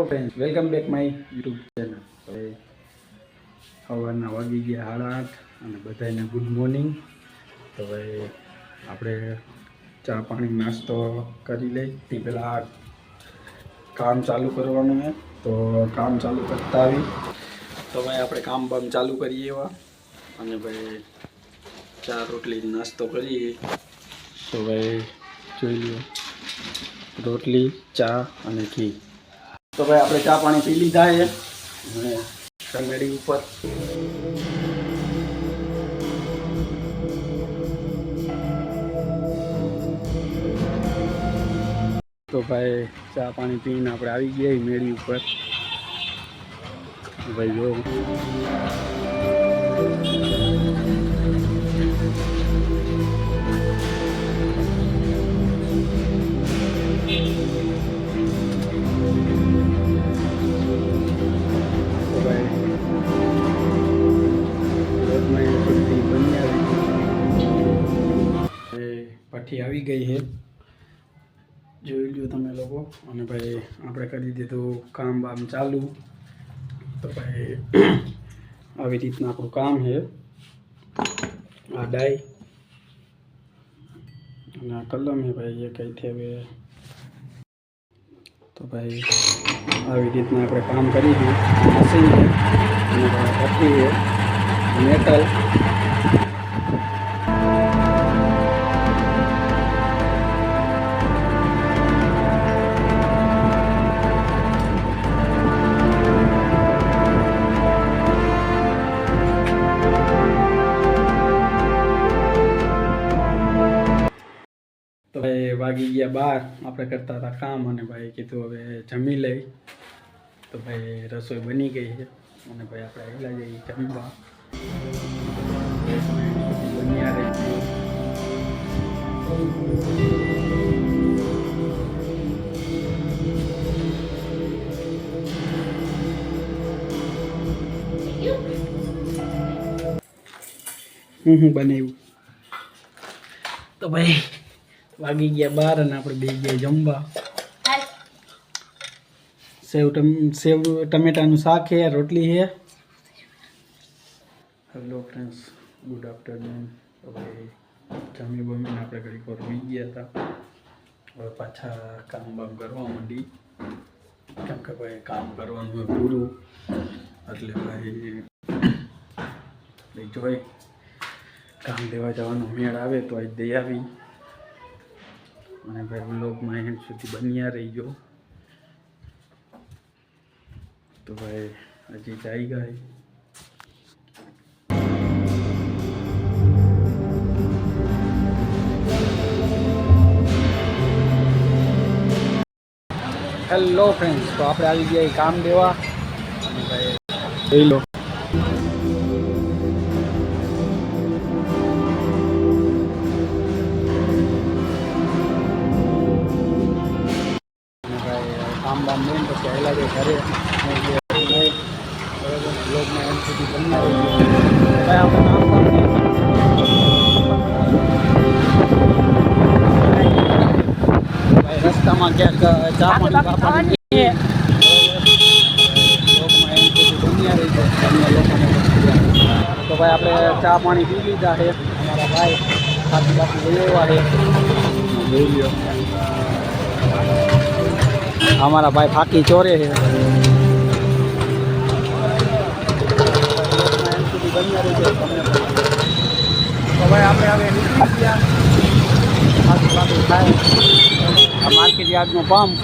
Friends, welcome back my YouTube channel. હવે સવારના વાગી ગયા 8:30 અને બધાને ગુડ મોર્નિંગ. તો હવે આપણે ચા પાણી નાસ્તો કરી લઈ તે પહેલાં કામ ચાલુ કરવાનું છે. તો કામ ચાલુ કરતા આવી તો ભાઈ આપણે કામ બામ ચાલુ કરીએ એવા અને ભાઈ ચા રોટલી નાસ્તો કરીએ. તો ભાઈ જોઈ લો, રોટલી, ચા અને ઘી. તો ભાઈ આપણે ચા પાણી પી લીધા છે અને ટમેડી ઉપર તો ભાઈ ચા પાણી પીને આપણે આવી ગયા મેળી ઉપર. ભાઈ જો પાઠી આવી ગઈ છે, જોઈ લ્યો તમે લોકો. અને ભાઈ આપણે કરી દીધું કામ બામ ચાલુ. તો ભાઈ આવી રીતના આપણું કામ છે. આ ડાય અને આ કલમ છે ભાઈ, એ કંઈથી હવે. તો ભાઈ આવી રીતના આપણે કામ કરી દઈએ. મશીન છે અને ભઠ્ઠી છે, મેટલ. તો ભાઈ વાગી ગયા 12, આપણે કરતા હતા કામ અને ભાઈ કીધું હવે જમી લઈ. તો ભાઈ રસોઈ બની ગઈ છે અને ભાઈ આપણે આગલા જઈએ જમવા. બન્યા રહી બનાવ્યું. તો ભાઈ વાગી ગયા 12 અને આપણે બે ગયા જમવા. સેવ ટમેટાનું શાક છે, રોટલી છે. Hello friends, good afternoon. તો ભાઈ જમી બમીને આપણે ઘડી પર હોઈ ગયા હતા. હવે પાછા કામ બામ કરવા માંડી, કેમ કે ભાઈ કામ કરવાનું હોય પૂરું. એટલે ભાઈ જોઈ કામ દેવા જવાનો મેળ આવે તો આજ દઈ આવી. અને ભાઈ વ્લોગમાં એન્ડ સુધી બન્યા રહીજો. તો ભાઈ હજી જઈ ગઈ. હેલો ફ્રેન્ડ્સ, તો આપણે આવી ગયા કામ દેવા અને ભાઈ જોઈ લો. કામ બામ લઈને પછી આવેલા છે ઘરે. બરાબર, બ્લોગમાં એન્ડ સુધી બન્યા રહીએ. ભાઈ આપણે કામ બામ ભાઈ રસ્તામાં ક્યાંક ચા પાણી ખાવાની છે. બ્લોગમાં એન્ડ સુધી બન્યા રહીએ તમને લોકોને. તો ભાઈ આપણે ચા પાણી પી લીધા છે. અમારા ભાઈ ખાતી બાકી લઈ આવ્યા છે, જોઈ લ્યો. हमारा भाई फाकी चोरे है. तो भाई आप निकली गया मार्केट यार्ड में पम्प.